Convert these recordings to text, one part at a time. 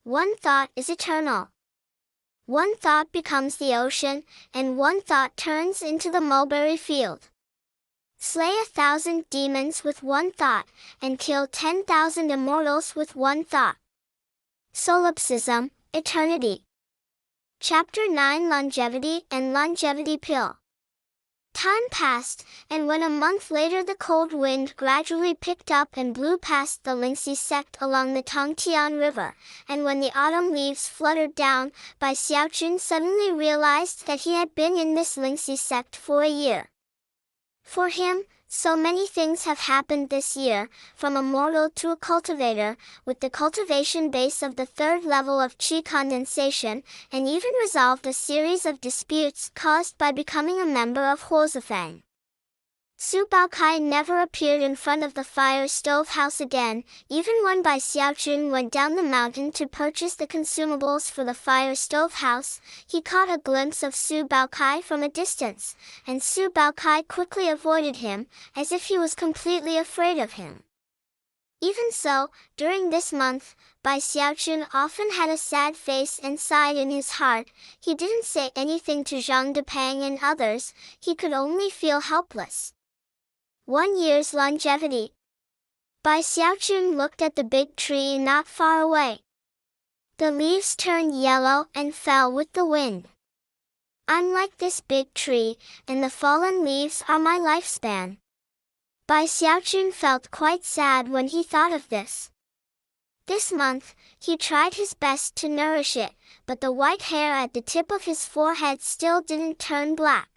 One thought is eternal. One thought becomes the ocean, and one thought turns into the mulberry field. Slay 1,000 demons with one thought, and kill 10,000 immortals with one thought. Solipsism, Eternity. Chapter 9 Longevity and Longevity Pill. Time passed, and when a month later the cold wind gradually picked up and blew past the Lingxi sect along the Tongtian River, and when the autumn leaves fluttered down, Bai Xiaoqun suddenly realized that he had been in this Lingxi sect for a year. For him, so many things have happened this year, from a mortal to a cultivator, with the cultivation base of the third level of qi condensation, and even resolved a series of disputes caused by becoming a member of Huozifang. Su Baokai never appeared in front of the fire stove house again, even when Bai Xiaoqun went down the mountain to purchase the consumables for the fire stove house. He caught a glimpse of Su Baokai from a distance, and Su Baokai quickly avoided him, as if he was completely afraid of him. Even so, during this month, Bai Xiaoqun often had a sad face and sighed in his heart. He didn't say anything to Zhang Depang and others, he could only feel helpless. 1 year's longevity. Bai Xiaoqun looked at the big tree not far away. The leaves turned yellow and fell with the wind. I'm like this big tree, and the fallen leaves are my lifespan. Bai Xiaoqun felt quite sad when he thought of this. This month, he tried his best to nourish it, but the white hair at the tip of his forehead still didn't turn black.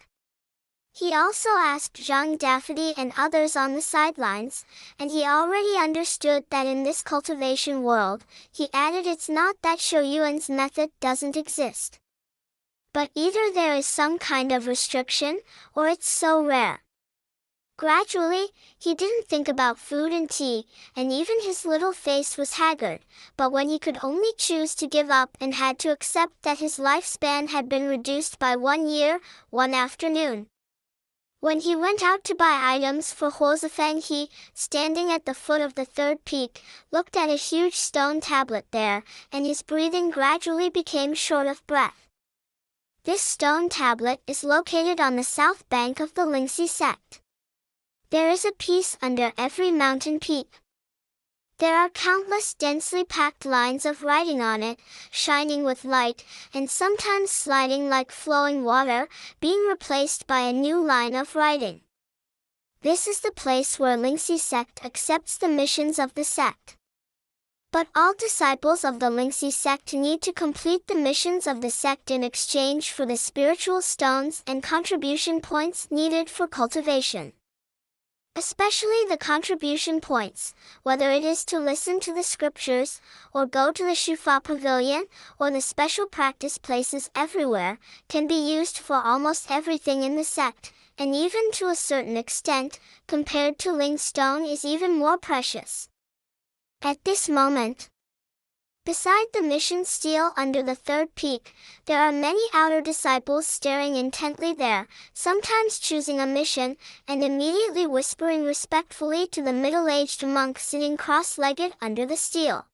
He also asked Zhang Daffody and others on the sidelines, and he already understood that in this cultivation world, he added, it's not that Shouyuan's method doesn't exist. But either there is some kind of restriction, or it's so rare. Gradually, he didn't think about food and tea, and even his little face was haggard, but when he could only choose to give up and had to accept that his lifespan had been reduced by 1 year, one afternoon. When he went out to buy items for Huozifang, he, standing at the foot of the third peak, looked at a huge stone tablet there, and his breathing gradually became short of breath. This stone tablet is located on the south bank of the Lingxi sect. There is a piece under every mountain peak. There are countless densely packed lines of writing on it, shining with light, and sometimes sliding like flowing water, being replaced by a new line of writing. This is the place where Lingxi sect accepts the missions of the sect. But all disciples of the Lingxi sect need to complete the missions of the sect in exchange for the spiritual stones and contribution points needed for cultivation. Especially the contribution points, whether it is to listen to the scriptures, or go to the Shufa pavilion, or the special practice places everywhere, can be used for almost everything in the sect, and even to a certain extent, compared to Ling stone, is even more precious. At this moment, beside the mission stele under the third peak, there are many outer disciples staring intently there, sometimes choosing a mission, and immediately whispering respectfully to the middle-aged monk sitting cross-legged under the stele.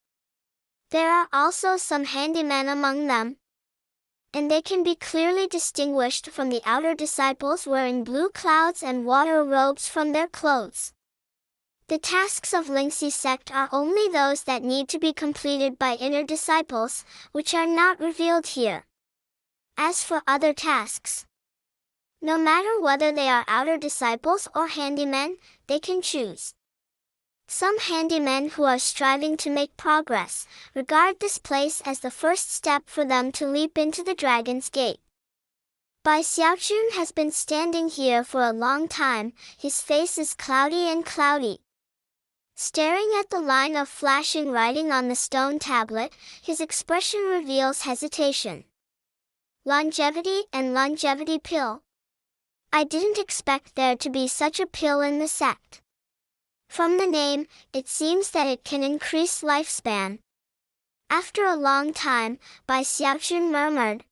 There are also some handymen among them, and they can be clearly distinguished from the outer disciples wearing blue clouds and water robes from their clothes. The tasks of Lingxi sect are only those that need to be completed by inner disciples, which are not revealed here. As for other tasks, no matter whether they are outer disciples or handymen, they can choose. Some handymen who are striving to make progress regard this place as the first step for them to leap into the Dragon's Gate. Bai Xiaoqun has been standing here for a long time, his face is cloudy and cloudy. Staring at the line of flashing writing on the stone tablet, his expression reveals hesitation. Longevity and longevity pill. I didn't expect there to be such a pill in the sect. From the name, it seems that it can increase lifespan. After a long time, Bai Xiaoqun murmured.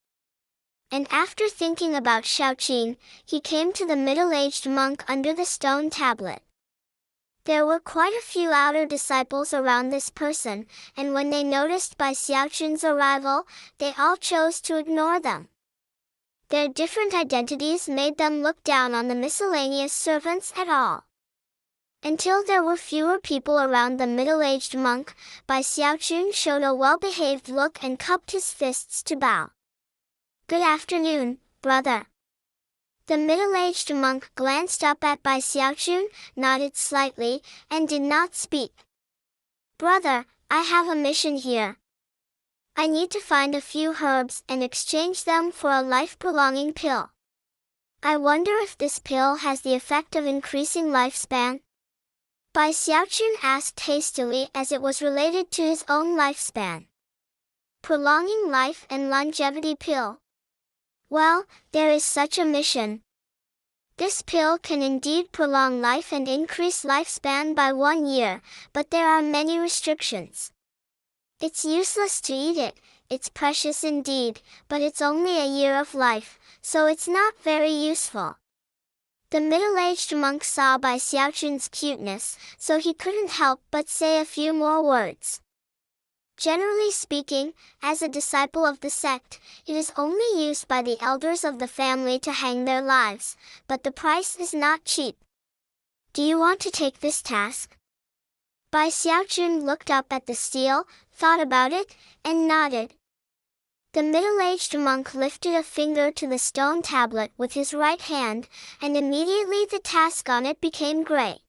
And after thinking about Xiaoqing, he came to the middle-aged monk under the stone tablet. There were quite a few outer disciples around this person, and when they noticed Bai Xiaochun's arrival, they all chose to ignore them. Their different identities made them look down on the miscellaneous servants at all. Until there were fewer people around the middle-aged monk, Bai Xiaochun showed a well-behaved look and cupped his fists to bow. "Good afternoon, brother." The middle-aged monk glanced up at Bai Xiaochun, nodded slightly, and did not speak. "Brother, I have a mission here. I need to find a few herbs and exchange them for a life-prolonging pill. I wonder if this pill has the effect of increasing lifespan?" Bai Xiaochun asked hastily as it was related to his own lifespan. "Prolonging life and longevity pill. Well, there is such a mission. This pill can indeed prolong life and increase lifespan by 1 year, but there are many restrictions. It's useless to eat it, it's precious indeed, but it's only a year of life, so it's not very useful." The middle-aged monk saw Bai Xiaochun's cuteness, so he couldn't help but say a few more words. "Generally speaking, as a disciple of the sect, it is only used by the elders of the family to hang their lives, but the price is not cheap. Do you want to take this task?" Bai Xiaochun looked up at the steel, thought about it, and nodded. The middle-aged monk lifted a finger to the stone tablet with his right hand, and immediately the task on it became gray.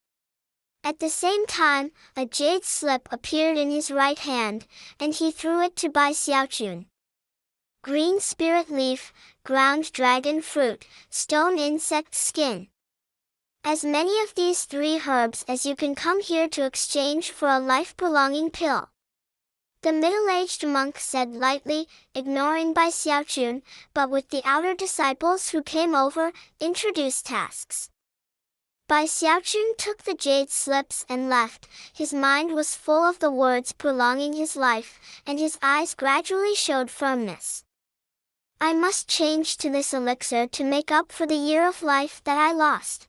At the same time, a jade slip appeared in his right hand, and he threw it to Bai Xiaochun. "Green spirit leaf, ground dragon fruit, stone insect skin. As many of these 3 herbs as you can come here to exchange for a life-prolonging pill." The middle-aged monk said lightly, ignoring Bai Xiaochun, but with the outer disciples who came over, introduced tasks. Bai Xiaochun took the jade slips and left. His mind was full of the words prolonging his life, and his eyes gradually showed firmness. "I must change to this elixir to make up for the year of life that I lost."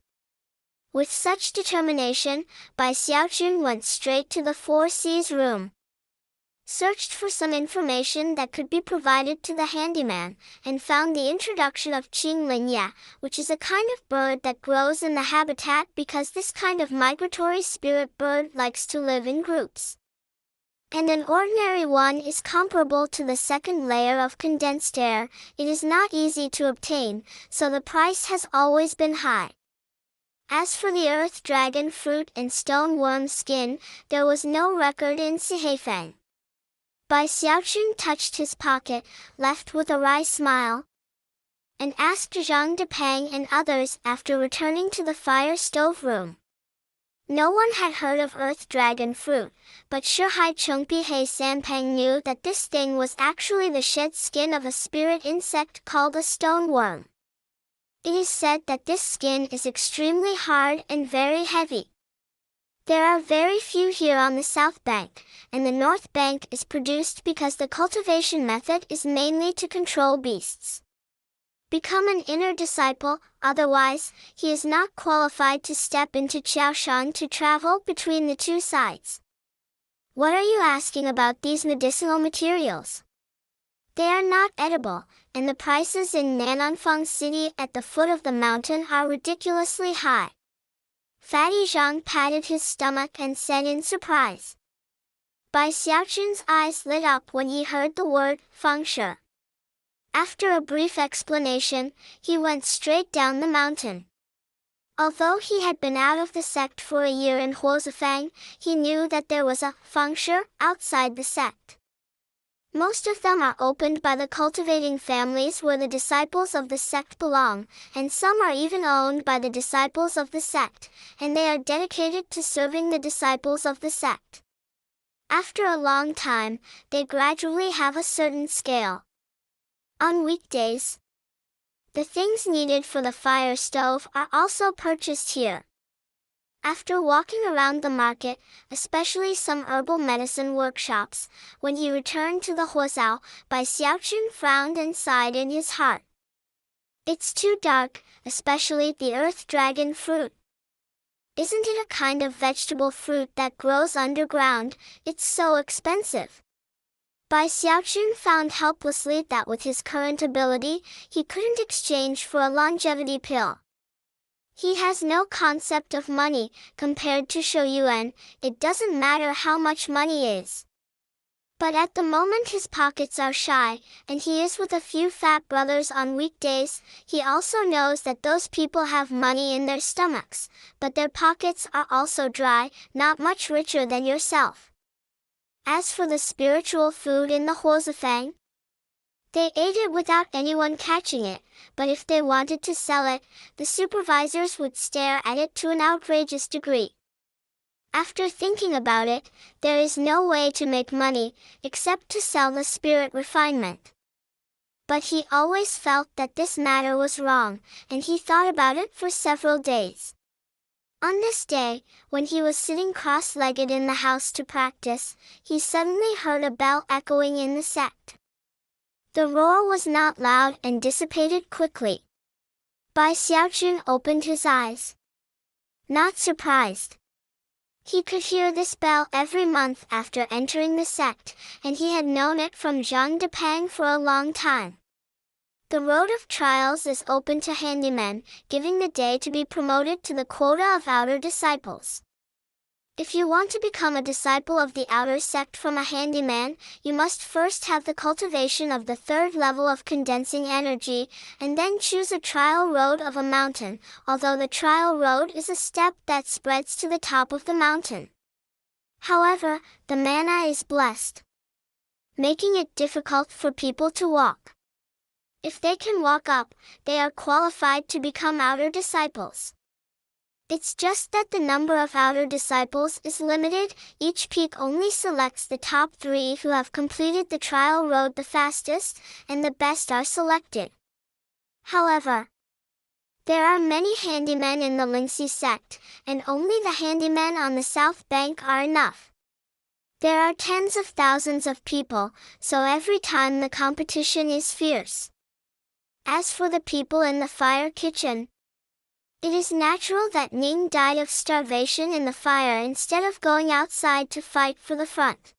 With such determination, Bai Xiaochun went straight to the 4C's room, searched for some information that could be provided to the handyman, and found the introduction of Qing Linya, which is a kind of bird that grows in the habitat because this kind of migratory spirit bird likes to live in groups. And an ordinary one is comparable to the second layer of condensed air. It is not easy to obtain, so the price has always been high. As for the earth dragon fruit and stone worm skin, there was no record in Siheifeng. Bai Xiaochun touched his pocket, left with a wry smile, and asked Zhang Depang and others after returning to the fire stove room. No one had heard of earth dragon fruit, but Shihai Chengpi He Sanpeng knew that this thing was actually the shed skin of a spirit insect called a stone worm. It is said that this skin is extremely hard and very heavy. There are very few here on the south bank, and the north bank is produced because the cultivation method is mainly to control beasts. Become an inner disciple, otherwise, he is not qualified to step into Qiaoshan to travel between the 2 sides. What are you asking about these medicinal materials? They are not edible, and the prices in Nananfang City at the foot of the mountain are ridiculously high. Fatty Zhang patted his stomach and said in surprise. Bai Xiaochun's eyes lit up when he heard the word fengshe. After a brief explanation, he went straight down the mountain. Although he had been out of the sect for a year in Huozifang, he knew that there was a fengshe outside the sect. Most of them are opened by the cultivating families where the disciples of the sect belong, and some are even owned by the disciples of the sect, and they are dedicated to serving the disciples of the sect. After a long time, they gradually have a certain scale. On weekdays, the things needed for the fire stove are also purchased here. After walking around the market, especially some herbal medicine workshops, when he returned to the Huozao, Bai Xiaochun frowned and sighed in his heart. "It's too dark, especially the earth dragon fruit. Isn't it a kind of vegetable fruit that grows underground? It's so expensive. Bai Xiaojun found helplessly that with his current ability, he couldn't exchange for a longevity pill. He has no concept of money. Compared to Shou Yuan, it doesn't matter how much money is. But at the moment his pockets are shy, and he is with a few fat brothers on weekdays. He also knows that those people have money in their stomachs, but their pockets are also dry, not much richer than yourself. As for the spiritual food in the Huozifang, they ate it without anyone catching it, but if they wanted to sell it, the supervisors would stare at it to an outrageous degree. After thinking about it, there is no way to make money, except to sell the spirit refinement. But he always felt that this matter was wrong, and he thought about it for several days. On this day, when he was sitting cross-legged in the house to practice, he suddenly heard a bell echoing in the sect. The roar was not loud and dissipated quickly. Bai Xiaojun opened his eyes. Not surprised. He could hear this bell every month after entering the sect, and he had known it from Zhang Depang for a long time. The road of trials is open to handymen, giving the day to be promoted to the quota of outer disciples. If you want to become a disciple of the outer sect from a handyman, you must first have the cultivation of the third level of condensing energy, and then choose a trial road of a mountain, although the trial road is a step that spreads to the top of the mountain. However, the manna is blessed, making it difficult for people to walk. If they can walk up, they are qualified to become outer disciples. It's just that the number of outer disciples is limited. Each peak only selects the top 3 who have completed the trial road the fastest, and the best are selected. However, there are many handymen in the Lingxi sect, and only the handymen on the south bank are enough. There are tens of thousands of people, so every time the competition is fierce. As for the people in the fire kitchen, it is natural that Ning died of starvation in the fire instead of going outside to fight for the front.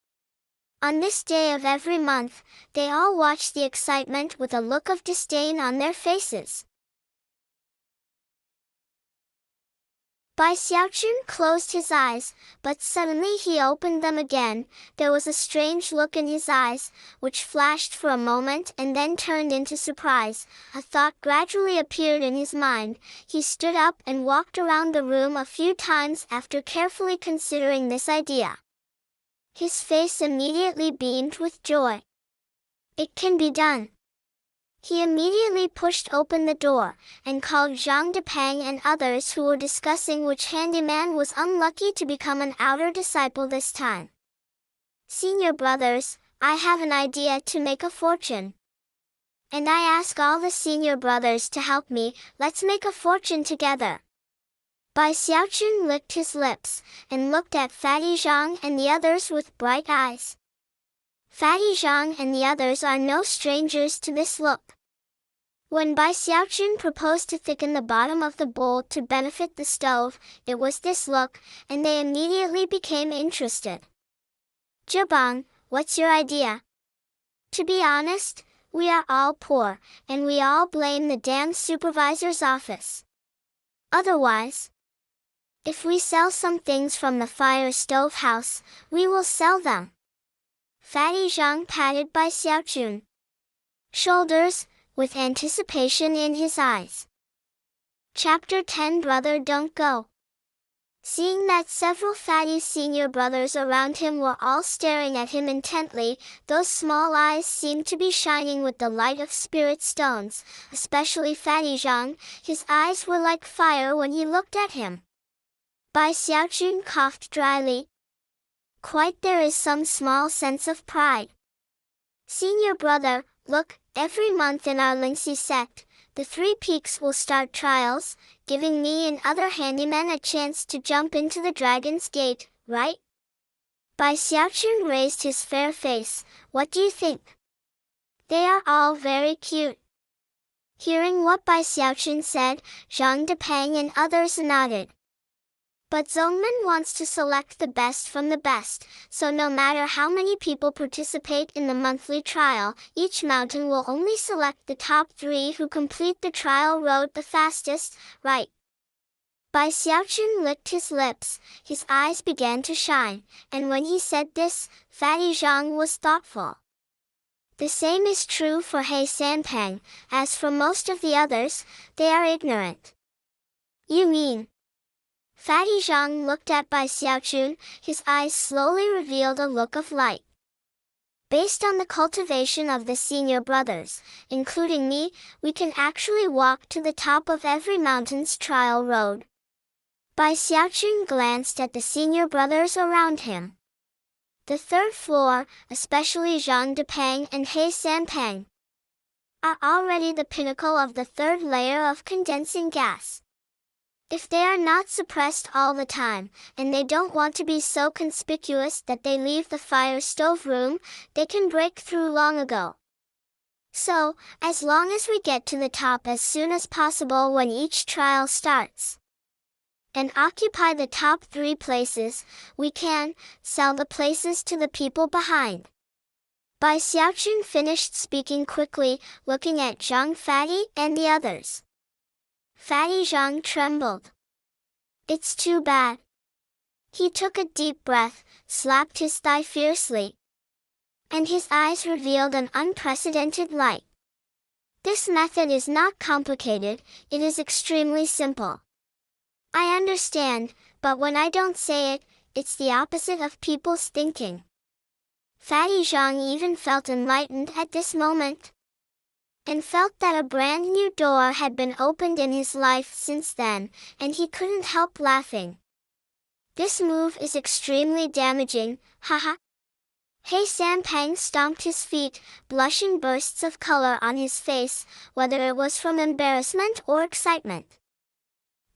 On this day of every month, they all watch the excitement with a look of disdain on their faces. Bai Xiaojun closed his eyes, but suddenly he opened them again. There was a strange look in his eyes, which flashed for a moment and then turned into surprise. A thought gradually appeared in his mind. He stood up and walked around the room a few times after carefully considering this idea. His face immediately beamed with joy. It can be done. He immediately pushed open the door, and called Zhang Depang and others who were discussing which handyman was unlucky to become an outer disciple this time. Senior brothers, I have an idea to make a fortune. And I ask all the senior brothers to help me. Let's make a fortune together. Bai Xiaojun licked his lips, and looked at Fatty Zhang and the others with bright eyes. Fatty Zhang and the others are no strangers to this look. When Bai Xiaojun proposed to thicken the bottom of the bowl to benefit the stove, it was this look, and they immediately became interested. Zhebang, what's your idea? To be honest, we are all poor, and we all blame the damn supervisor's office. Otherwise, if we sell some things from the fire stove house, we will sell them. Fatty Zhang patted Bai Xiaojun shoulders, with anticipation in his eyes. Chapter 10 Brother Don't Go. Seeing that several fatty senior brothers around him were all staring at him intently, those small eyes seemed to be shining with the light of spirit stones, especially Fatty Zhang. His eyes were like fire when he looked at him. Bai Xiaojun coughed dryly. Quite, there is some small sense of pride. Senior brother, look, every month in our Lingxi sect, the 3 peaks will start trials, giving me and other handymen a chance to jump into the Dragon's Gate, right? Bai Xiaojun raised his fair face. What do you think? They are all very cute. Hearing what Bai Xiaojun said, Zhang Depang and others nodded. But Zongmin wants to select the best from the best, so no matter how many people participate in the monthly trial, each mountain will only select the top 3 who complete the trial road the fastest, right? Bai Xiaochun licked his lips, his eyes began to shine, and when he said this, Fatty Zhang was thoughtful. The same is true for He Sanpeng, as for most of the others, they are ignorant. You mean? Fatty Zhang looked at Bai Xiaochun, his eyes slowly revealed a look of light. Based on the cultivation of the senior brothers, including me, we can actually walk to the top of every mountain's trial road. Bai Xiaochun glanced at the senior brothers around him. The 3rd floor, especially Zhang Depeng and He Sanpeng, are already the pinnacle of the 3rd layer of condensing gas. If they are not suppressed all the time, and they don't want to be so conspicuous that they leave the fire stove room, they can break through long ago. So, as long as we get to the top as soon as possible when each trial starts, and occupy the top 3 places, we can sell the places to the people behind. Bai Xiaochun finished speaking quickly, looking at Zhang Fatty and the others. Fatty Zhang trembled. It's too bad. He took a deep breath, slapped his thigh fiercely, and his eyes revealed an unprecedented light. This method is not complicated, it is extremely simple. I understand, but when I don't say it, it's the opposite of people's thinking. Fatty Zhang even felt enlightened at this moment, and felt that a brand new door had been opened in his life since then, and he couldn't help laughing. This move is extremely damaging, haha. He Sanpeng stomped his feet, blushing bursts of color on his face, whether it was from embarrassment or excitement.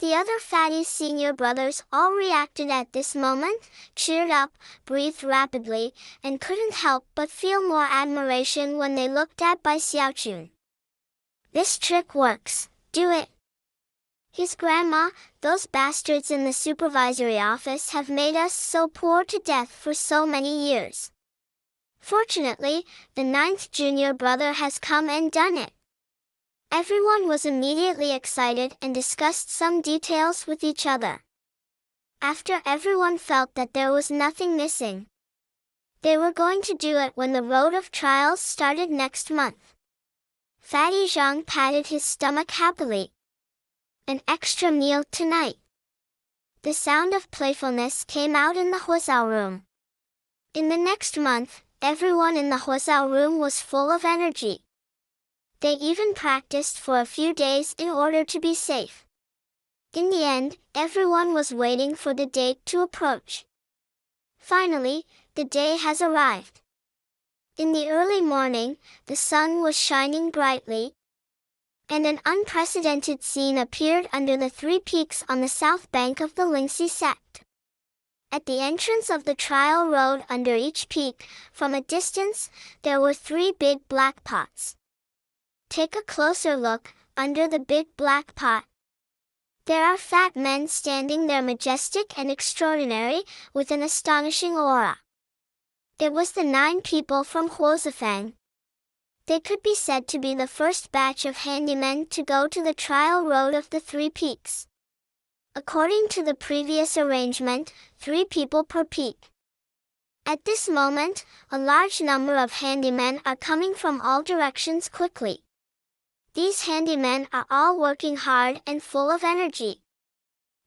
The other Fatty senior brothers all reacted at this moment, cheered up, breathed rapidly, and couldn't help but feel more admiration when they looked at Bai Xiaochun. This trick works, do it. His grandma, those bastards in the supervisory office have made us so poor to death for so many years. Fortunately, the 9th junior brother has come and done it. Everyone was immediately excited and discussed some details with each other. After everyone felt that there was nothing missing, they were going to do it when the road of trials started next month. Fatty Zhang patted his stomach happily. An extra meal tonight. The sound of playfulness came out in the Huozao room. In the next month, everyone in the Huozao room was full of energy. They even practiced for a few days in order to be safe. In the end, everyone was waiting for the date to approach. Finally, the day has arrived. In the early morning, the sun was shining brightly, and an unprecedented scene appeared under the 3 peaks on the south bank of the Lingxi sect. At the entrance of the trial road under each peak, from a distance, there were 3 big black pots. Take a closer look, under the big black pot. There are fat men standing there, majestic and extraordinary, with an astonishing aura. It was the 9 people from Huozafang. They could be said to be the first batch of handymen to go to the trial road of the 3 peaks. According to the previous arrangement, 3 people per peak. At this moment, a large number of handymen are coming from all directions quickly. These handymen are all working hard and full of energy.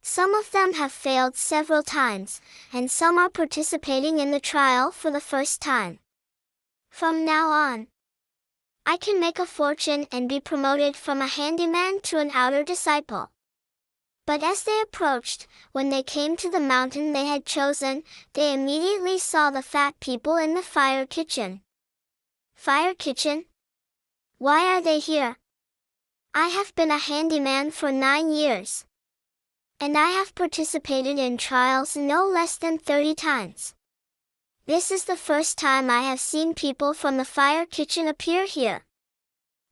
Some of them have failed several times, and some are participating in the trial for the first time. From now on, I can make a fortune and be promoted from a handyman to an outer disciple. But as they approached, when they came to the mountain they had chosen, they immediately saw the fat people in the fire kitchen. Fire kitchen? Why are they here? I have been a handyman for 9 years. And I have participated in trials no less than 30 times. This is the first time I have seen people from the fire kitchen appear here.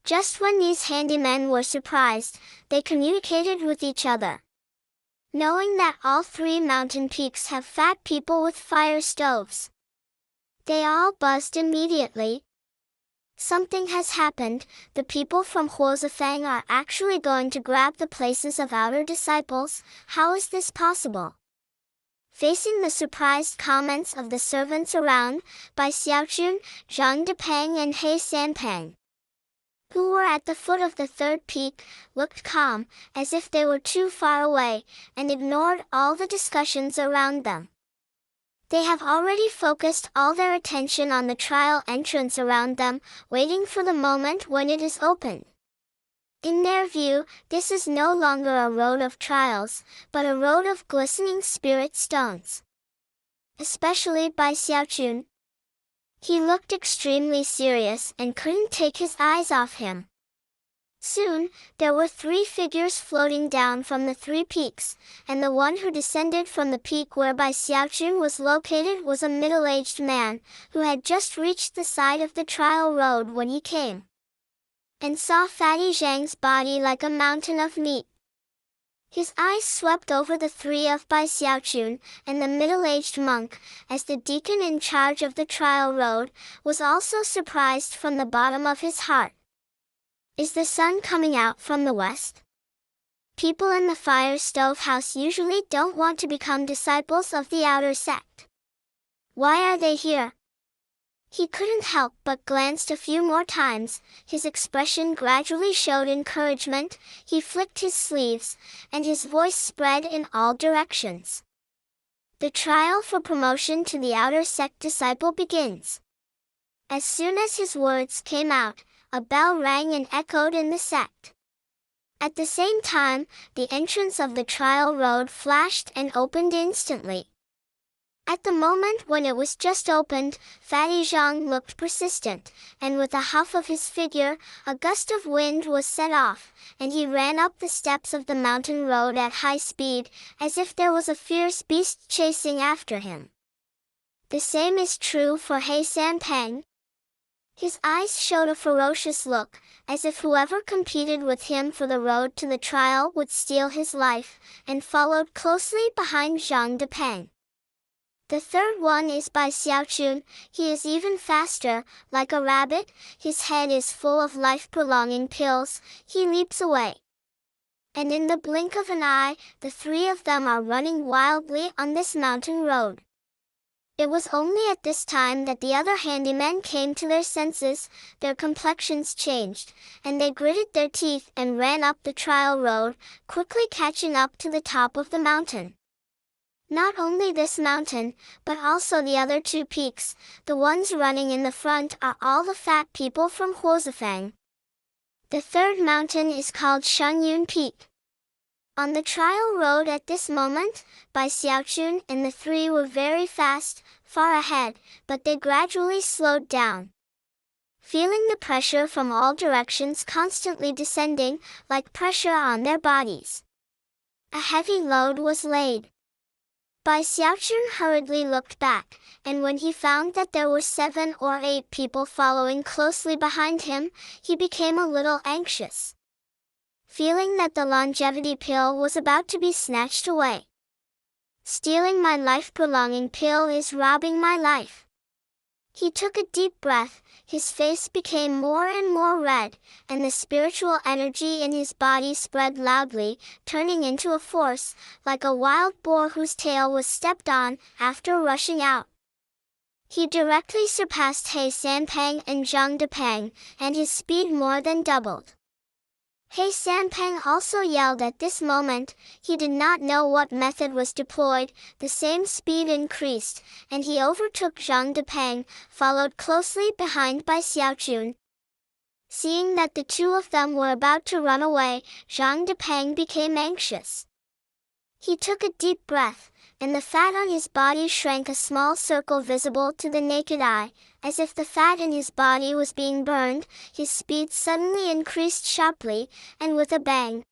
Just when these handymen were surprised, they communicated with each other. knowing that all three mountain peaks have fat people with fire stoves. They all buzzed immediately. Something has happened. The people from Huozafang are actually going to grab the places of outer disciples. How is this possible? Facing the surprised comments of the servants around, Bai Xiaochun, Zhang Depeng and He Sanpeng, who were at the foot of the third peak, looked calm, as if they were too far away, and ignored all the discussions around them. They have already focused all their attention on the trial entrance around them, waiting for the moment when it is opened. In their view, this is no longer a road of trials, but a road of glistening spirit stones. Especially Bai Xiaochun. He looked extremely serious and couldn't take his eyes off him. Soon, there were three figures floating down from the three peaks, and the one who descended from the peak where Bai Xiaochun was located was a middle-aged man, who had just reached the side of the trial road when he came, and saw Fatty Zhang's body like a mountain of meat. His eyes swept over the three of Bai Xiaochun, and the middle-aged monk, as the deacon in charge of the trial road, was also surprised from the bottom of his heart. Is the sun coming out from the west? People in the fire stove house usually don't want to become disciples of the outer sect. Why are they here? He couldn't help but glanced a few more times. His expression gradually showed encouragement. He flicked his sleeves, and his voice spread in all directions. The trial for promotion to the outer sect disciple begins. As soon as his words came out, a bell rang and echoed in the sect. At the same time, the entrance of the trial road flashed and opened instantly. At the moment when it was just opened, Fatty Zhang looked persistent, and with a huff of his figure, a gust of wind was set off, and he ran up the steps of the mountain road at high speed, as if there was a fierce beast chasing after him. The same is true for He Sanpeng. His eyes showed a ferocious look, as if whoever competed with him for the road to the trial would steal his life, and followed closely behind Zhang Depeng. The third one is Bai Xiaochun. He is even faster, like a rabbit. His head is full of life-prolonging pills. He leaps away, and in the blink of an eye, the three of them are running wildly on this mountain road. It was only at this time that the other handymen came to their senses. Their complexions changed, and they gritted their teeth and ran up the trial road, quickly catching up to the top of the mountain. Not only this mountain, but also the other two peaks. The ones running in the front are all the fat people from Huozafang. The third mountain is called Shengyun Peak. On the trial road at this moment, Bai Xiaochun and the three were very fast, far ahead, but they gradually slowed down. Feeling the pressure from all directions constantly descending, like pressure on their bodies, a heavy load was laid. Bai Xiaochun hurriedly looked back, and when he found that there were 7 or 8 people following closely behind him, he became a little anxious, feeling that the longevity pill was about to be snatched away. Stealing my life-prolonging pill is robbing my life. He took a deep breath, his face became more and more red, and the spiritual energy in his body spread loudly, turning into a force, like a wild boar whose tail was stepped on, after rushing out. He directly surpassed He Sanpeng and Zhang Depeng, and his speed more than doubled. He Sanpeng also yelled at this moment. He did not know what method was deployed. The same speed increased, and he overtook Zhang Depeng, followed closely behind by Xiaochun. Seeing that the two of them were about to run away, Zhang Depeng became anxious. He took a deep breath, and the fat on his body shrank a small circle visible to the naked eye. As if the fat in his body was being burned, his speed suddenly increased sharply, and with a bang,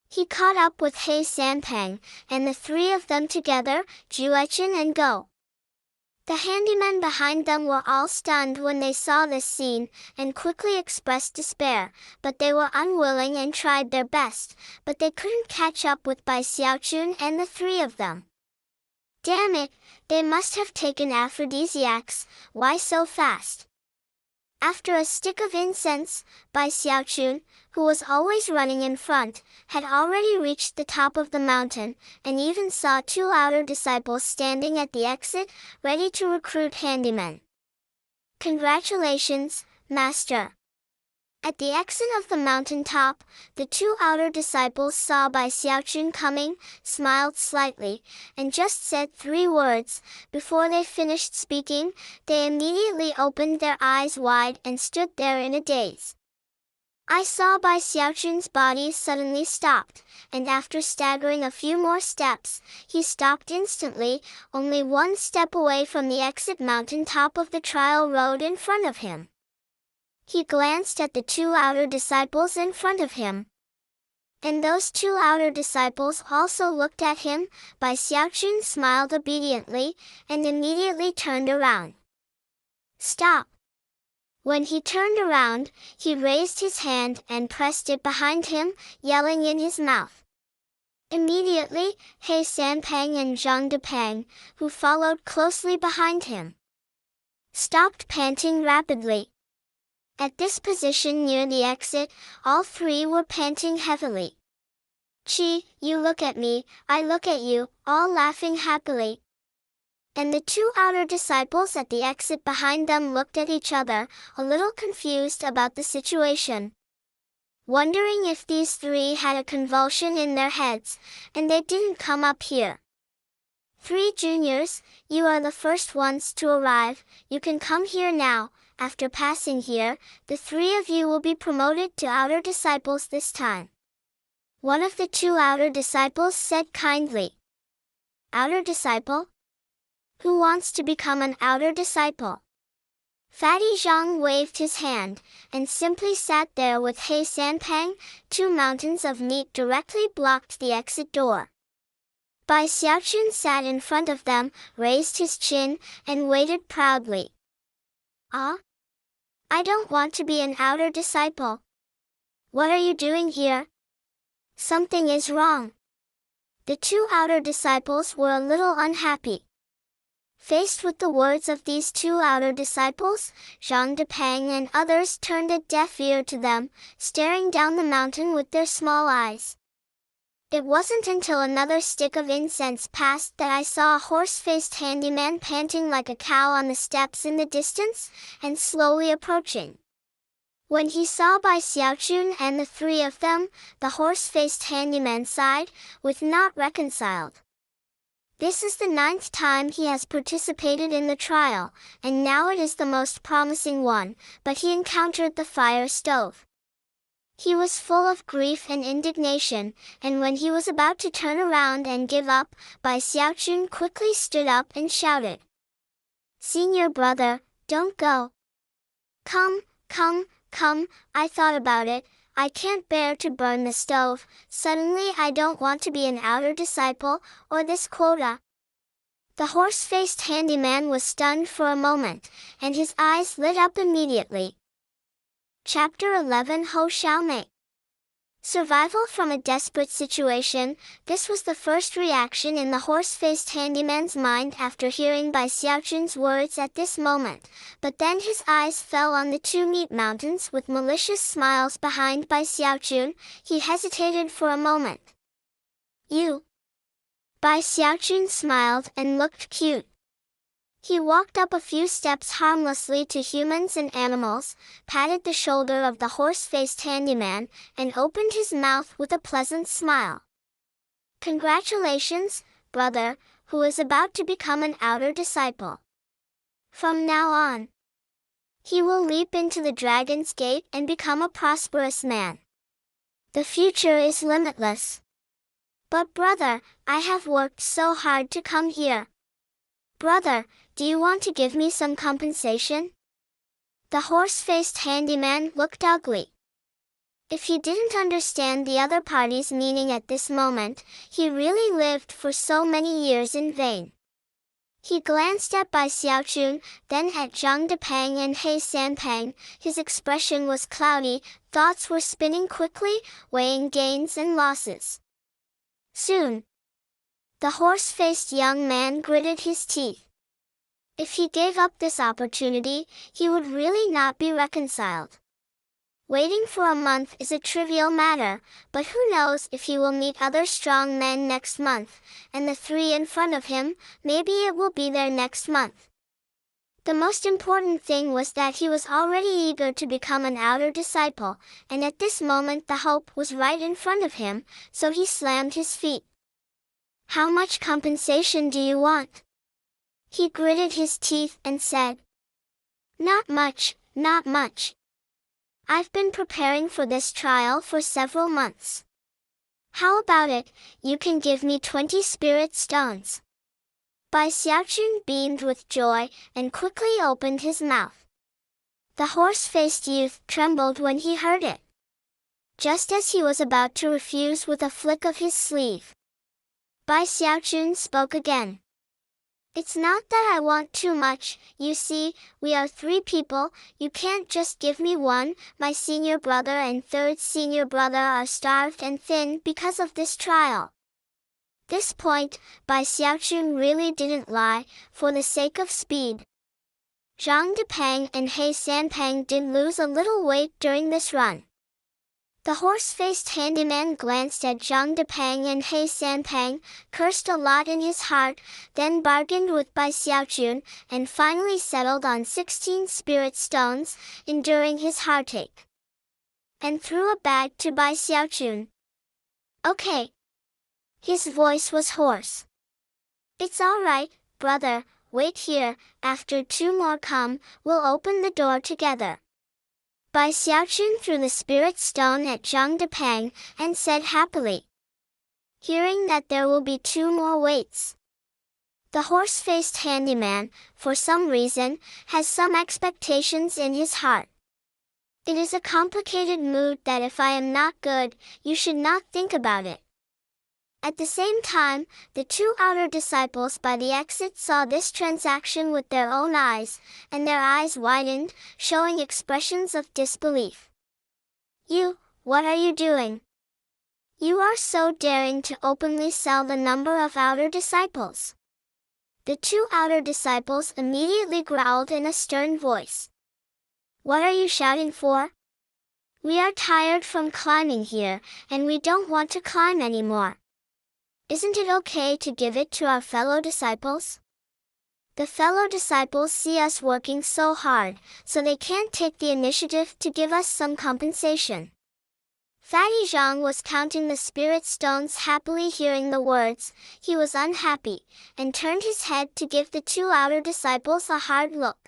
he caught up with He Sanpeng, and the three of them together, Juechen and Go, The handymen behind them were all stunned when they saw this scene, and quickly expressed despair, but they were unwilling and tried their best, but they couldn't catch up with Bai Xiaochun and the three of them. Damn it, they must have taken aphrodisiacs, why so fast? After a stick of incense, Bai Xiaochun, who was always running in front, had already reached the top of the mountain, and even saw two outer disciples standing at the exit, ready to recruit handymen. Congratulations, Master! At the exit of the mountain top, the two outer disciples saw Bai Xiaochun coming, smiled slightly, and just said 3 words. Before they finished speaking, they immediately opened their eyes wide and stood there in a daze. I saw Bai Xiaochun's body suddenly stopped, and after staggering a few more steps, he stopped instantly, only 1 step away from the exit mountain top of the trial road in front of him. He glanced at the 2 outer disciples in front of him. And those 2 outer disciples also looked at him. Bai Xiaochun smiled obediently, and immediately turned around. Stop! When he turned around, he raised his hand and pressed it behind him, yelling in his mouth. Immediately, He Sanpang and Zhang Depang, who followed closely behind him, stopped panting rapidly. At this position near the exit, all 3 were panting heavily. Chi, you look at me, I look at you, all laughing happily. And the 2 outer disciples at the exit behind them looked at each other, a little confused about the situation, wondering if these 3 had a convulsion in their heads, and they didn't come up here. 3 juniors, you are the first ones to arrive, you can come here now. After passing here, the 3 of you will be promoted to outer disciples this time. One of the 2 outer disciples said kindly. Outer disciple? Who wants to become an outer disciple? Fatty Zhang waved his hand, and simply sat there with He Sanpang. 2 mountains of meat directly blocked the exit door. Bai Xiaochun sat in front of them, raised his chin, and waited proudly. Ah? I don't want to be an outer disciple. What are you doing here? Something is wrong. The 2 outer disciples were a little unhappy. Faced with the words of these 2 outer disciples, Zhang Depang and others turned a deaf ear to them, staring down the mountain with their small eyes. It wasn't until another stick of incense passed that I saw a horse-faced handyman panting like a cow on the steps in the distance, and slowly approaching. When he saw Bai Xiaochun and the 3 of them, the horse-faced handyman sighed, with not reconciled. This is the 9th time he has participated in the trial, and now it is the most promising one, but he encountered the fire stove. He was full of grief and indignation, and when he was about to turn around and give up, Bai Xiaochun quickly stood up and shouted. Senior brother, don't go. Come, come, come, I thought about it, I can't bear to burn the stove, suddenly I don't want to be an outer disciple, or this quota. The horse-faced handyman was stunned for a moment, and his eyes lit up immediately. Chapter 11 Ho Xiaomei. Survival from a desperate situation. This was the first reaction in the horse-faced handyman's mind after hearing Bai Xiaochun's words at this moment, but then his eyes fell on the 2 meat mountains with malicious smiles behind Bai Xiaochun. He hesitated for a moment. You? Bai Xiaochun smiled and looked cute. He walked up a few steps harmlessly to humans and animals, patted the shoulder of the horse-faced handyman, and opened his mouth with a pleasant smile. Congratulations, brother, who is about to become an outer disciple. From now on, he will leap into the Dragon's Gate and become a prosperous man. The future is limitless. But brother, I have worked so hard to come here. Brother, do you want to give me some compensation? The horse-faced handyman looked ugly. If he didn't understand the other party's meaning at this moment, he really lived for so many years in vain. He glanced at Bai Xiaochun, then at Zhang Depang and He Sanpang. His expression was cloudy, thoughts were spinning quickly, weighing gains and losses. Soon, the horse-faced young man gritted his teeth. If he gave up this opportunity, he would really not be reconciled. Waiting for a month is a trivial matter, but who knows if he will meet other strong men next month, and the three in front of him, maybe it will be there next month. The most important thing was that he was already eager to become an outer disciple, and at this moment the hope was right in front of him, so he slammed his feet. "How much compensation do you want?" He gritted his teeth and said. "Not much, not much. I've been preparing for this trial for several months. How about it, you can give me 20 spirit stones." Bai Xiaochun beamed with joy, and quickly opened his mouth. The horse-faced youth trembled when he heard it. Just as he was about to refuse with a flick of his sleeve, Bai Xiaochun spoke again. "It's not that I want too much, you see, we are 3 people, you can't just give me one. My senior brother and third senior brother are starved and thin because of this trial." This point, Bai Xiaochun really didn't lie, for the sake of speed. Zhang Depang and He Sanpang did lose a little weight during this run. The horse-faced handyman glanced at Zhang Depang and He Sanpang, cursed a lot in his heart, then bargained with Bai Xiaochun, and finally settled on 16 spirit stones, enduring his heartache, and threw a bag to Bai Xiaochun. "Okay." His voice was hoarse. "It's all right, brother, wait here, after 2 more come, we'll open the door together." Bai Xiaochun threw the spirit stone at Zhang Depang, and said happily, "Hearing that there will be 2 more waits." The horse-faced handyman, for some reason, has some expectations in his heart. It is a complicated mood that if I am not good, you should not think about it. At the same time, the 2 outer disciples by the exit saw this transaction with their own eyes, and their eyes widened, showing expressions of disbelief. "You, what are you doing? You are so daring to openly sell the number of outer disciples." The 2 outer disciples immediately growled in a stern voice. "What are you shouting for? We are tired from climbing here, and we don't want to climb anymore. Isn't it okay to give it to our fellow disciples? The fellow disciples see us working so hard, so they can't take the initiative to give us some compensation." Fatty Zhang was counting the spirit stones happily hearing the words. He was unhappy, and turned his head to give the 2 outer disciples a hard look.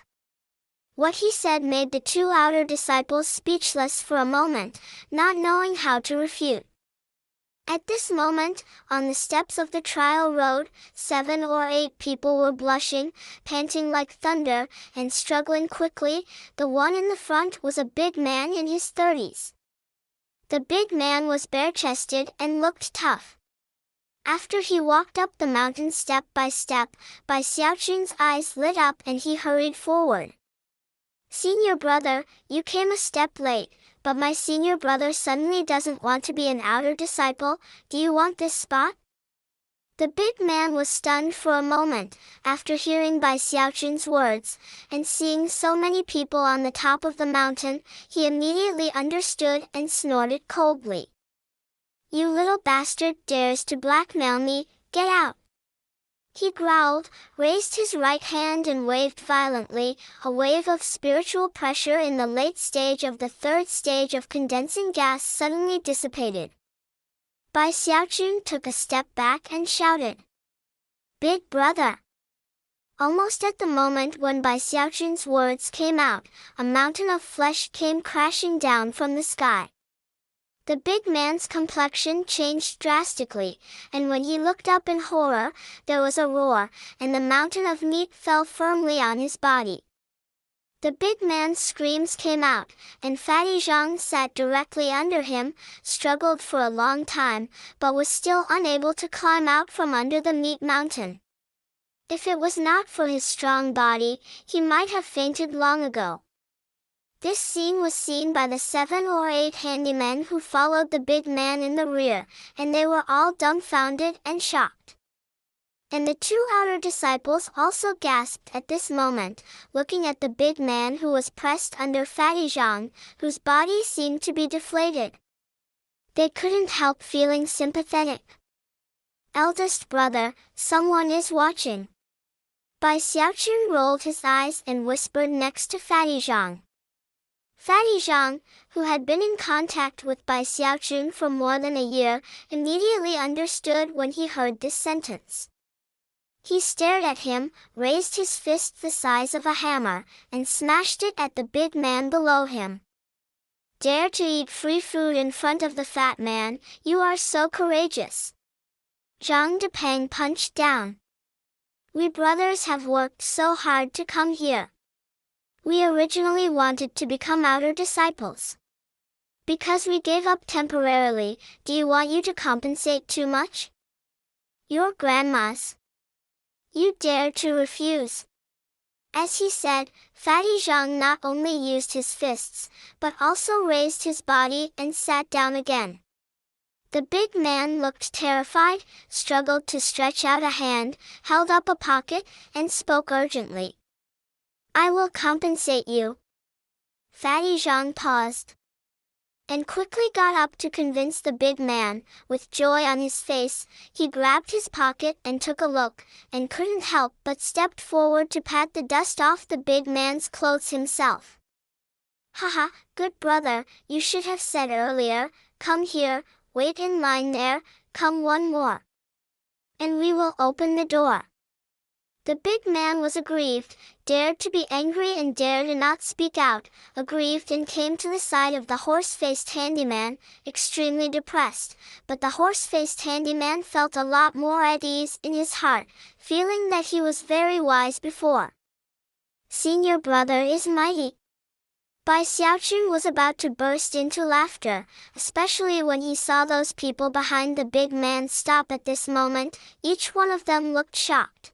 What he said made the 2 outer disciples speechless for a moment, not knowing how to refute. At this moment, on the steps of the trial road, 7 or 8 people were blushing, panting like thunder, and struggling quickly. The one in the front was a big man in his 30s. The big man was bare-chested and looked tough. After he walked up the mountain step by step, Bai Xiaochun's eyes lit up and he hurried forward. "Senior brother, you came a step late, but my senior brother suddenly doesn't want to be an outer disciple. Do you want this spot?" The big man was stunned for a moment, after hearing Bai Xiaochun's words, and seeing so many people on the top of the mountain, he immediately understood and snorted coldly. "You little bastard dares to blackmail me, get out!" He growled, raised his right hand and waved violently. A wave of spiritual pressure in the late stage of the 3rd stage of condensing gas suddenly dissipated. Bai Xiaochun took a step back and shouted, "Big brother!" Almost at the moment when Bai Xiaochun's words came out, a mountain of flesh came crashing down from the sky. The big man's complexion changed drastically, and when he looked up in horror, there was a roar, and the mountain of meat fell firmly on his body. The big man's screams came out, and Fatty Zhang sat directly under him, struggled for a long time, but was still unable to climb out from under the meat mountain. If it was not for his strong body, he might have fainted long ago. This scene was seen by the 7 or 8 handymen who followed the big man in the rear, and they were all dumbfounded and shocked. And the 2 outer disciples also gasped at this moment, looking at the big man who was pressed under Fatty Zhang, whose body seemed to be deflated. They couldn't help feeling sympathetic. "Eldest brother, someone is watching." Bai Xiaochun rolled his eyes and whispered next to Fatty Zhang. Fatty Zhang, who had been in contact with Bai Xiaochun for more than a year, immediately understood when he heard this sentence. He stared at him, raised his fist the size of a hammer, and smashed it at the big man below him. "Dare to eat free food in front of the fat man, you are so courageous." Zhang Depeng punched down. "We brothers have worked so hard to come here. We originally wanted to become outer disciples. Because we gave up temporarily, do you want you to compensate too much? Your grandmas. You dare to refuse." As he said, Fatty Zhang not only used his fists, but also raised his body and sat down again. The big man looked terrified, struggled to stretch out a hand, held up a pocket, and spoke urgently. "I will compensate you." Fatty Zhang paused and quickly got up to convince the big man. With joy on his face, he grabbed his pocket and took a look, and couldn't help but stepped forward to pat the dust off the big man's clothes himself. "Haha, good brother, you should have said earlier, come here, wait in line there, come one more, and we will open the door." The big man was aggrieved, dared to be angry and dared to not speak out, aggrieved, and came to the side of the horse-faced handyman, extremely depressed, but the horse-faced handyman felt a lot more at ease in his heart, feeling that he was very wise before. "Senior brother is mighty." Bai Xiaochun was about to burst into laughter, especially when he saw those people behind the big man stop at this moment. Each one of them looked shocked.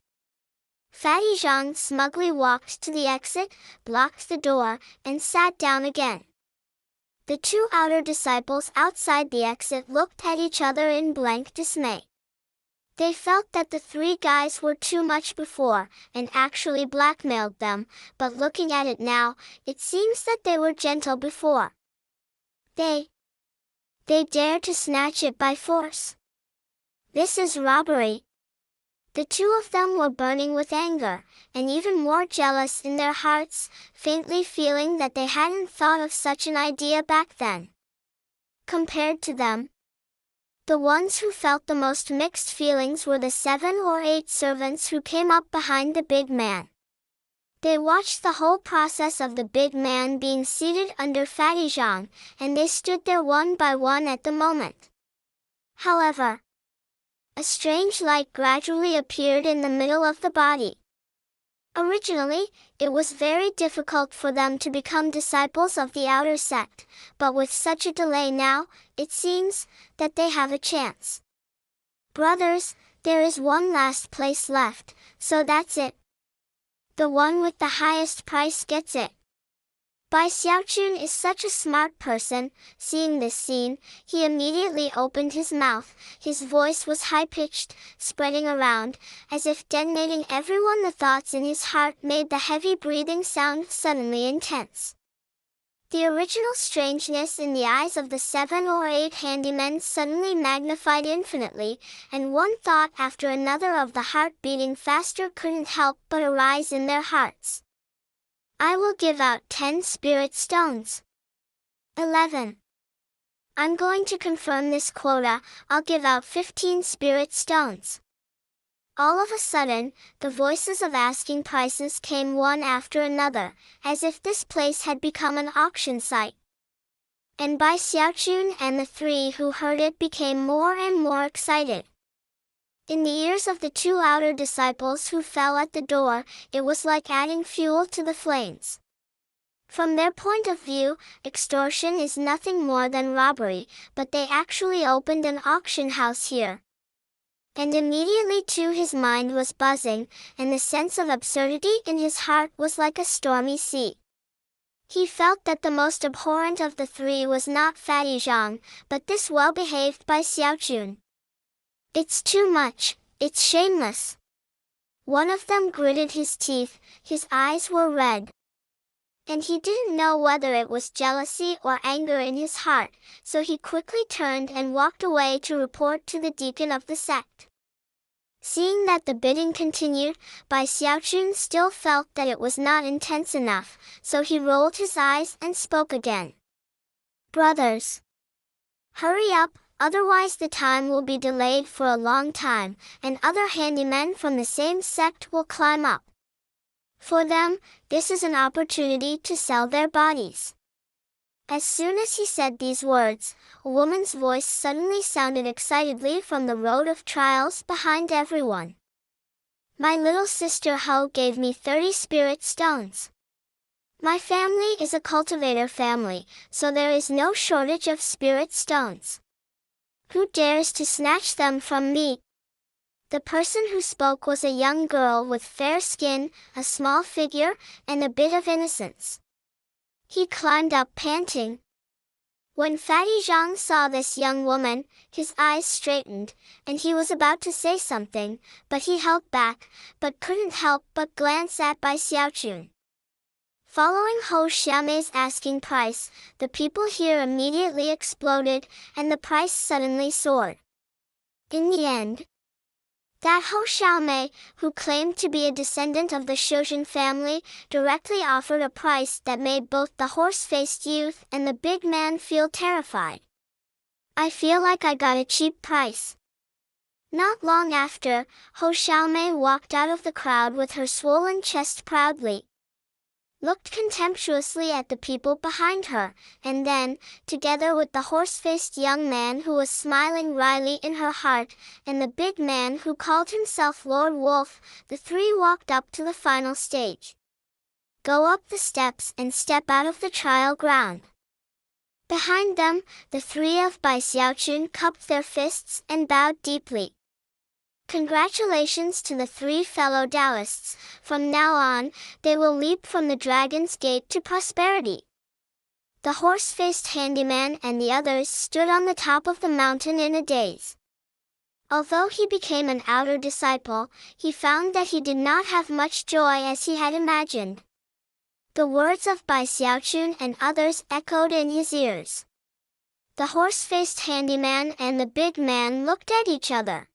Fatty Zhang smugly walked to the exit, blocked the door, and sat down again. The 2 outer disciples outside the exit looked at each other in blank dismay. They felt that the 3 guys were too much before, and actually blackmailed them, but looking at it now, it seems that they were gentle before. They dared to snatch it by force. This is robbery. The 2 of them were burning with anger, and even more jealous in their hearts, faintly feeling that they hadn't thought of such an idea back then. Compared to them, the ones who felt the most mixed feelings were the 7 or 8 servants who came up behind the big man. They watched the whole process of the big man being seated under Fatty Zhang, and they stood there one by one at the moment. However, a strange light gradually appeared in the middle of the body. Originally, it was very difficult for them to become disciples of the outer sect, but with such a delay now, it seems that they have a chance. "Brothers, there is one last place left, so that's it. The one with the highest price gets it." Bai Xiaochun is such a smart person. Seeing this scene, he immediately opened his mouth. His voice was high-pitched, spreading around, as if detonating everyone. The thoughts in his heart made the heavy breathing sound suddenly intense. The original strangeness in the eyes of the 7 or 8 handymen suddenly magnified infinitely, and one thought after another of the heart beating faster couldn't help but arise in their hearts. "I will give out 10 spirit stones." 11. "I'm going to confirm this quota, I'll give out 15 spirit stones." All of a sudden, the voices of asking prices came one after another, as if this place had become an auction site. And Bai Xiaochun and the 3 who heard it became more and more excited. In the ears of the 2 outer disciples who fell at the door, it was like adding fuel to the flames. From their point of view, extortion is nothing more than robbery, but they actually opened an auction house here. And immediately too his mind was buzzing, and the sense of absurdity in his heart was like a stormy sea. He felt that the most abhorrent of the three was not Fatty Zhang, but this well-behaved Bai Xiaojun. It's too much, it's shameless. One of them gritted his teeth, his eyes were red. And he didn't know whether it was jealousy or anger in his heart, so he quickly turned and walked away to report to the deacon of the sect. Seeing that the bidding continued, Bai Xiaojun still felt that it was not intense enough, so he rolled his eyes and spoke again. Brothers, hurry up, otherwise the time will be delayed for a long time, and other handymen from the same sect will climb up. For them, this is an opportunity to sell their bodies. As soon as he said these words, a woman's voice suddenly sounded excitedly from the road of trials behind everyone. My little sister Ho gave me 30 spirit stones. My family is a cultivator family, so there is no shortage of spirit stones. Who dares to snatch them from me? The person who spoke was a young girl with fair skin, a small figure, and a bit of innocence. He climbed up panting. When Fatty Zhang saw this young woman, his eyes straightened, and he was about to say something, but he held back, but couldn't help but glance at Bai Xiaojun. Following Ho Xiaomei's asking price, the people here immediately exploded, and the price suddenly soared. In the end, that Ho Xiaomei, who claimed to be a descendant of the Shojin family, directly offered a price that made both the horse-faced youth and the big man feel terrified. I feel like I got a cheap price. Not long after, Ho Xiaomei walked out of the crowd with her swollen chest proudly, looked contemptuously at the people behind her, and then, together with the horse-faced young man who was smiling wryly in her heart, and the big man who called himself Lord Wolf, the three walked up to the final stage. Go up the steps and step out of the trial ground. Behind them, the three of Bai Xiaojun cupped their fists and bowed deeply. Congratulations to the three fellow Taoists. From now on, they will leap from the Dragon's Gate to prosperity. The horse-faced handyman and the others stood on the top of the mountain in a daze. Although he became an outer disciple, he found that he did not have much joy as he had imagined. The words of Bai Xiaojun and others echoed in his ears. The horse-faced handyman and the big man looked at each other.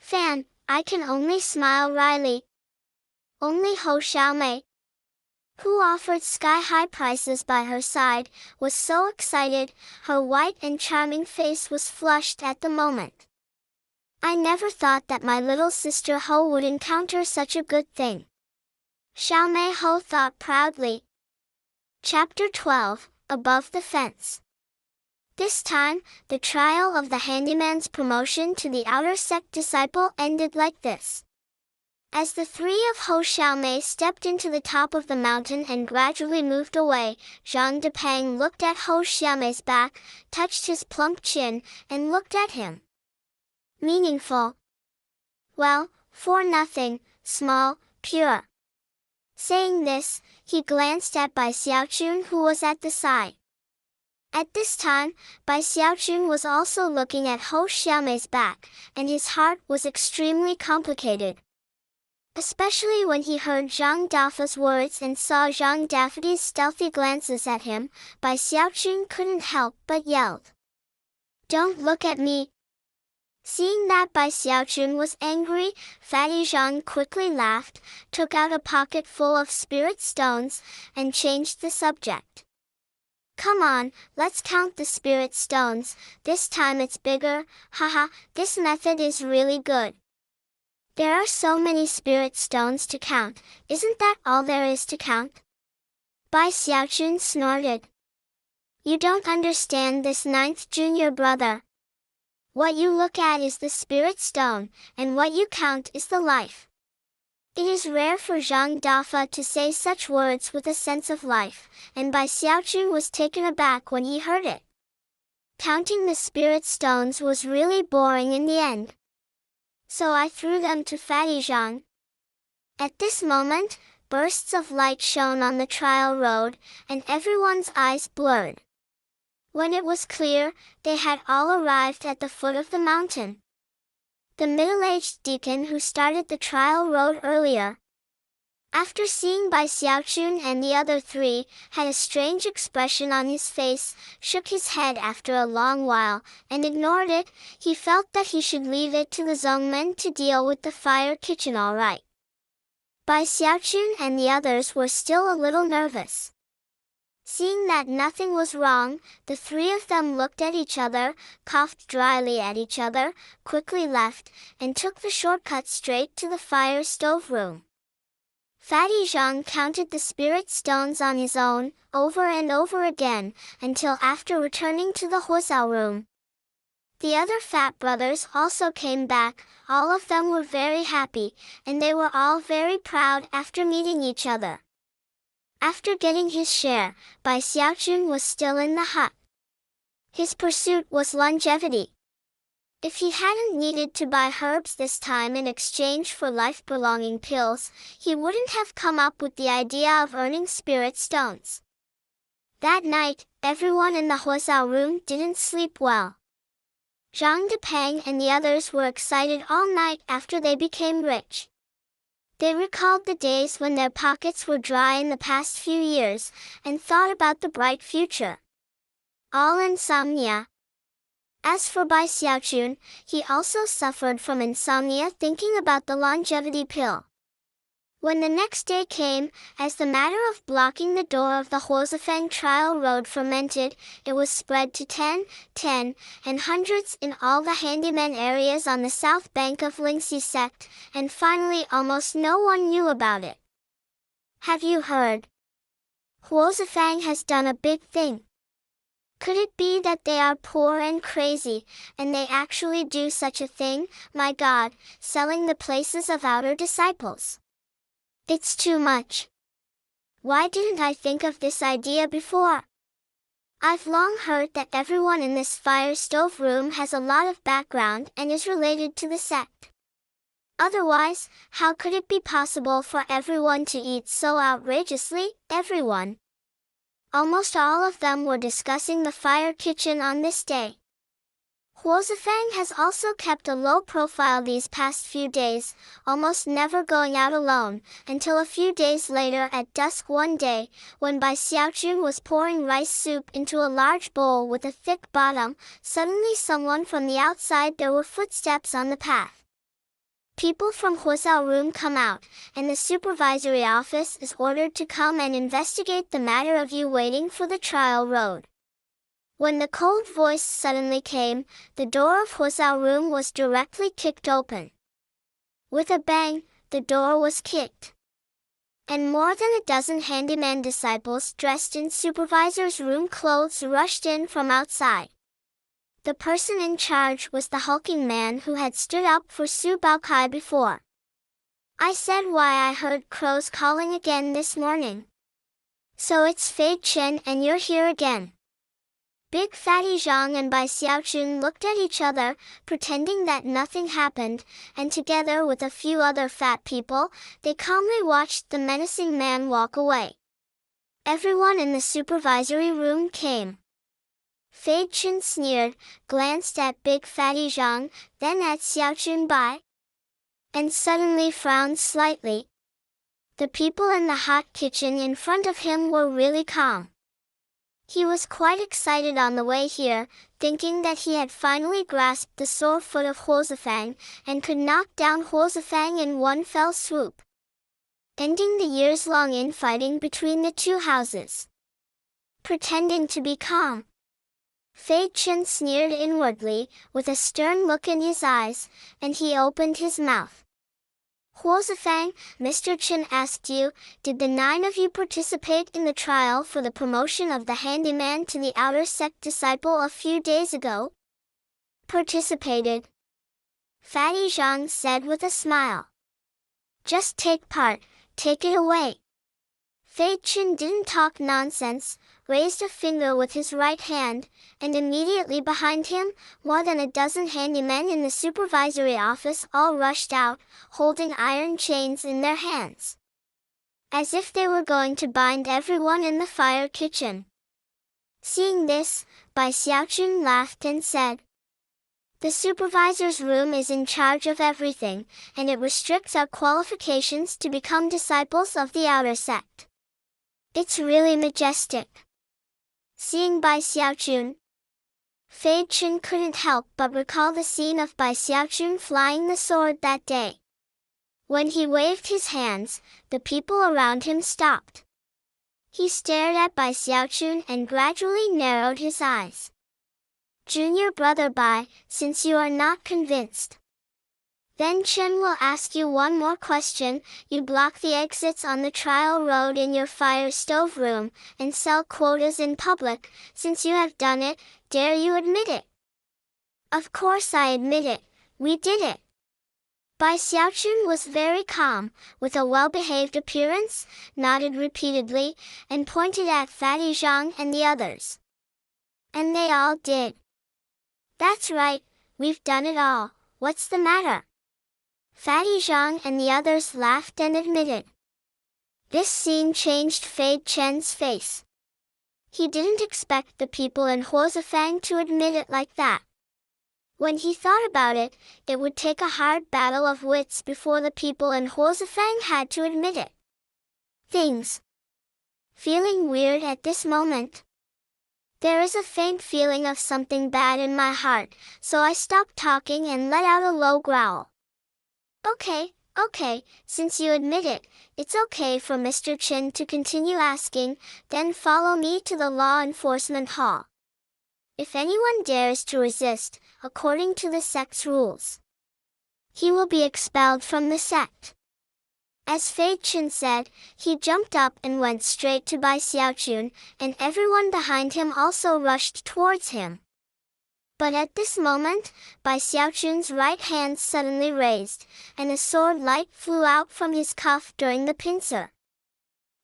Fan, I can only smile wryly. Only Ho Xiaomei, who offered sky-high prices by her side, was so excited, her white and charming face was flushed at the moment. I never thought that my little sister Ho would encounter such a good thing. Xiaomei Ho thought proudly. Chapter 12, Above the Fence. This time, the trial of the handyman's promotion to the outer sect disciple ended like this. As the three of Ho Xiaomei stepped into the top of the mountain and gradually moved away, Zhang Depeng looked at Ho Xiaomei's back, touched his plump chin, and looked at him. Meaningful. Well, for nothing, small, pure. Saying this, he glanced at Bai Xiaojun who was at the side. At this time, Bai Xiaojun was also looking at Ho Xiaomei's back, and his heart was extremely complicated. Especially when he heard Zhang Dafa's words and saw Zhang Dafa's stealthy glances at him, Bai Xiaojun couldn't help but yelled. Don't look at me. Seeing that Bai Xiaojun was angry, Fatty Zhang quickly laughed, took out a pocket full of spirit stones, and changed the subject. Come on, let's count the spirit stones, this time it's bigger, haha, this method is really good. There are so many spirit stones to count, isn't that all there is to count? Bai Xiaojun snorted. You don't understand this ninth junior brother. What you look at is the spirit stone, and what you count is the life. It is rare for Zhang Dafa to say such words with a sense of life, and Bai Xiaojun was taken aback when he heard it. Counting the spirit stones was really boring in the end. So I threw them to Fatty Zhang. At this moment, bursts of light shone on the trial road, and everyone's eyes blurred. When it was clear, they had all arrived at the foot of the mountain. The middle-aged deacon who started the trial rode earlier. After seeing Bai Xiaochun and the other three, had a strange expression on his face, shook his head after a long while, and ignored it. He felt that he should leave it to the Zhongmen to deal with the fire kitchen all right. Bai Xiaochun and the others were still a little nervous. Seeing that nothing was wrong, the three of them looked at each other, coughed dryly at each other, quickly left, and took the shortcut straight to the fire stove room. Fatty Zhang counted the spirit stones on his own, over and over again, until after returning to the Huozao room. The other fat brothers also came back. All of them were very happy, and they were all very proud after meeting each other. After getting his share, Bai Xiaochun was still in the hut. His pursuit was longevity. If he hadn't needed to buy herbs this time in exchange for life-prolonging pills, he wouldn't have come up with the idea of earning spirit stones. That night, everyone in the Huozao room didn't sleep well. Zhang Depeng and the others were excited all night after they became rich. They recalled the days when their pockets were dry in the past few years, and thought about the bright future. All insomnia. As for Bai Xiaochun, he also suffered from insomnia thinking about the longevity pill. When the next day came, as the matter of blocking the door of the Huozafeng trial road fermented, it was spread to 10, and hundreds in all the handyman areas on the south bank of Lingxi sect, and finally almost no one knew about it. Have you heard? Huozafeng has done a big thing. Could it be that they are poor and crazy, and they actually do such a thing, my God, selling the places of outer disciples? It's too much. Why didn't I think of this idea before? I've long heard that everyone in this fire stove room has a lot of background and is related to the sect. Otherwise, how could it be possible for everyone to eat so outrageously, everyone? Almost all of them were discussing the fire kitchen on this day. Huozafeng has also kept a low profile these past few days, almost never going out alone, until a few days later at dusk one day, when Bai Xiaochun was pouring rice soup into a large bowl with a thick bottom. Suddenly someone from the outside there were footsteps on the path. People from Huozao room come out, and the supervisory office is ordered to come and investigate the matter of you waiting for the trial road. When the cold voice suddenly came, the door of Huozao room was directly kicked open. With a bang, the door was kicked. And more than a dozen handyman disciples dressed in supervisor's room clothes rushed in from outside. The person in charge was the hulking man who had stood up for Su Baokai before. I said why I heard crows calling again this morning. So it's Fei Chen and you're here again. Big Fatty Zhang and Bai Xiaochun looked at each other, pretending that nothing happened, and together with a few other fat people, they calmly watched the menacing man walk away. Everyone in the supervisory room came. Fei Chen sneered, glanced at Big Fatty Zhang, then at Xiaochun Bai, and suddenly frowned slightly. The people in the hot kitchen in front of him were really calm. He was quite excited on the way here, thinking that he had finally grasped the sore foot of Huozafeng, and could knock down Huozafeng in one fell swoop, ending the years-long infighting between the two houses. Pretending to be calm, Fei Chen sneered inwardly, with a stern look in his eyes, and he opened his mouth. Huozafeng, Mr. Chen asked you, did the 9 of you participate in the trial for the promotion of the handyman to the outer sect disciple a few days ago? Participated, Fatty Zhang said with a smile. Just take part, take it away. Fei Chen didn't talk nonsense, raised a finger with his right hand, and immediately behind him, more than a dozen handymen in the supervisory office all rushed out, holding iron chains in their hands, as if they were going to bind everyone in the fire kitchen. Seeing this, Bai Xiaochun laughed and said, "The supervisor's room is in charge of everything, and it restricts our qualifications to become disciples of the outer sect. It's really majestic." Seeing Bai Xiaochun, Fei Chen couldn't help but recall the scene of Bai Xiaochun flying the sword that day. When he waved his hands, the people around him stopped. He stared at Bai Xiaochun and gradually narrowed his eyes. "Junior brother Bai, since you are not convinced, then Chen will ask you one more question. You block the exits on the trial road in your fire stove room, and sell quotas in public. Since you have done it, dare you admit it?" "Of course I admit it. We did it." Bai Xiaochun was very calm, with a well-behaved appearance, nodded repeatedly, and pointed at Fatty Zhang and the others. "And they all did." "That's right, we've done it all. What's the matter?" Fatty Zhang and the others laughed and admitted. This scene changed Fei Chen's face. He didn't expect the people in Huozifang to admit it like that. When he thought about it, it would take a hard battle of wits before the people in Huozifang had to admit it. Things feeling weird at this moment. There is a faint feeling of something bad in my heart, so I stopped talking and let out a low growl. Okay, since you admit it, it's okay for Mr. Chen to continue asking, then follow me to the law enforcement hall. If anyone dares to resist, according to the sect's rules, he will be expelled from the sect. As Fei Chen said, he jumped up and went straight to Bai Xiaochun, and everyone behind him also rushed towards him. But at this moment, Bai Xiaochun's right hand suddenly raised, and a sword light flew out from his cuff during the pincer.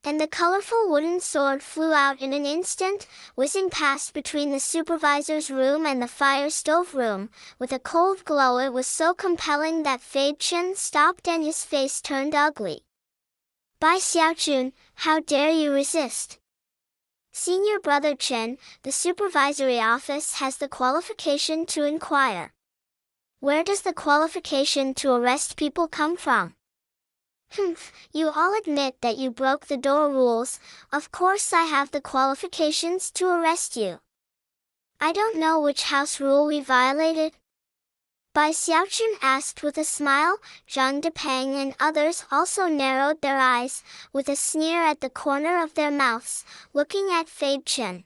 And the colorful wooden sword flew out in an instant, whizzing past between the supervisor's room and the fire stove room. With a cold glow, it was so compelling that Fei Chen stopped and his face turned ugly. "Bai Xiaochun, how dare you resist?" "Senior brother Chen, the supervisory office has the qualification to inquire." "Where does the qualification to arrest people come from?" "Humph, you all admit that you broke the door rules. Of course I have the qualifications to arrest you." "I don't know which house rule we violated," Bai Xiaochun asked with a smile. Zhang Depeng and others also narrowed their eyes, with a sneer at the corner of their mouths, looking at Fei Chen.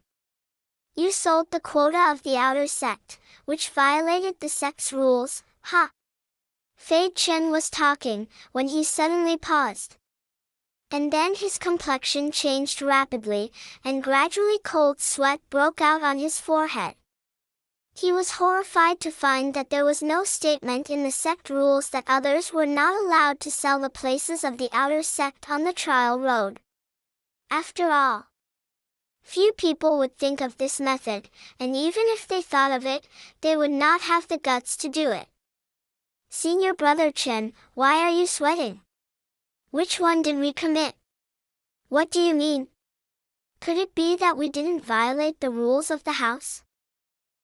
"You sold the quota of the outer sect, which violated the sect's rules, ha!" Fei Chen was talking, when he suddenly paused. And then his complexion changed rapidly, and gradually cold sweat broke out on his forehead. He was horrified to find that there was no statement in the sect rules that others were not allowed to sell the places of the outer sect on the trial road. After all, few people would think of this method, and even if they thought of it, they would not have the guts to do it. "Senior brother Chen, why are you sweating? Which one did we commit?" "What do you mean? Could it be that we didn't violate the rules of the house?"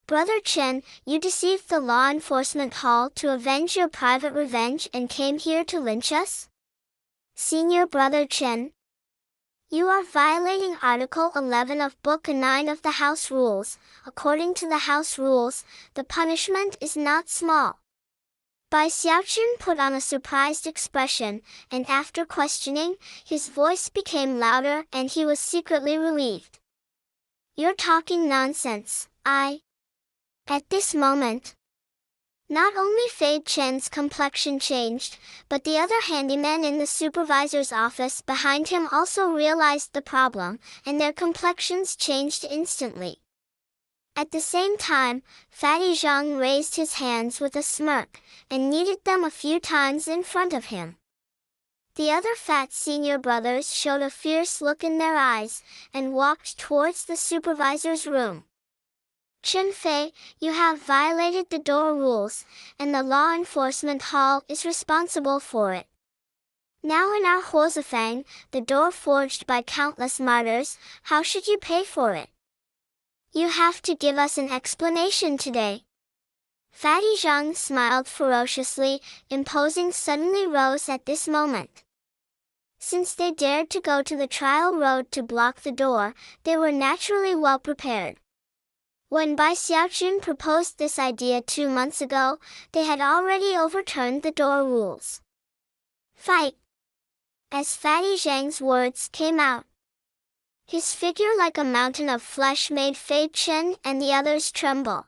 "Brother Chen, you deceived the law enforcement hall to avenge your private revenge and came here to lynch us?" "Senior brother Chen, you are violating Article 11 of Book 9 of the House Rules. According to the House Rules, the punishment is not small." Bai Xiaochun put on a surprised expression, and after questioning, his voice became louder and he was secretly relieved. "You're talking nonsense, At this moment, not only Fei Chen's complexion changed, but the other handymen in the supervisor's office behind him also realized the problem, and their complexions changed instantly. At the same time, Fatty Zhang raised his hands with a smirk, and kneaded them a few times in front of him. The other fat senior brothers showed a fierce look in their eyes, and walked towards the supervisor's room. Chun-Fei, you have violated the door rules, and the law enforcement hall is responsible for it. Now in our Huozafang, the door forged by countless martyrs, how should you pay for it? You have to give us an explanation today. Fatty Zhang smiled ferociously, imposing suddenly rose at this moment. Since they dared to go to the trial road to block the door, they were naturally well prepared. When Bai Xiaojun proposed this idea 2 months ago, they had already overturned the door rules. Fight! As Fatty Zhang's words came out, his figure like a mountain of flesh made Fei Chen and the others tremble.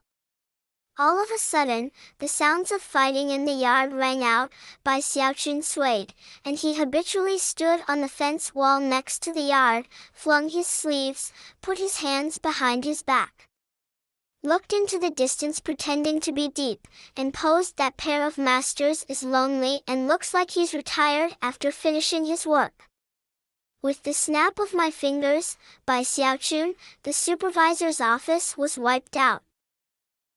All of a sudden, the sounds of fighting in the yard rang out. Bai Xiaojun swayed, and he habitually stood on the fence wall next to the yard, flung his sleeves, put his hands behind his back, looked into the distance pretending to be deep, and posed that pair of masters is lonely and looks like he's retired after finishing his work. With the snap of my fingers, Bai Xiaojun, the supervisor's office was wiped out.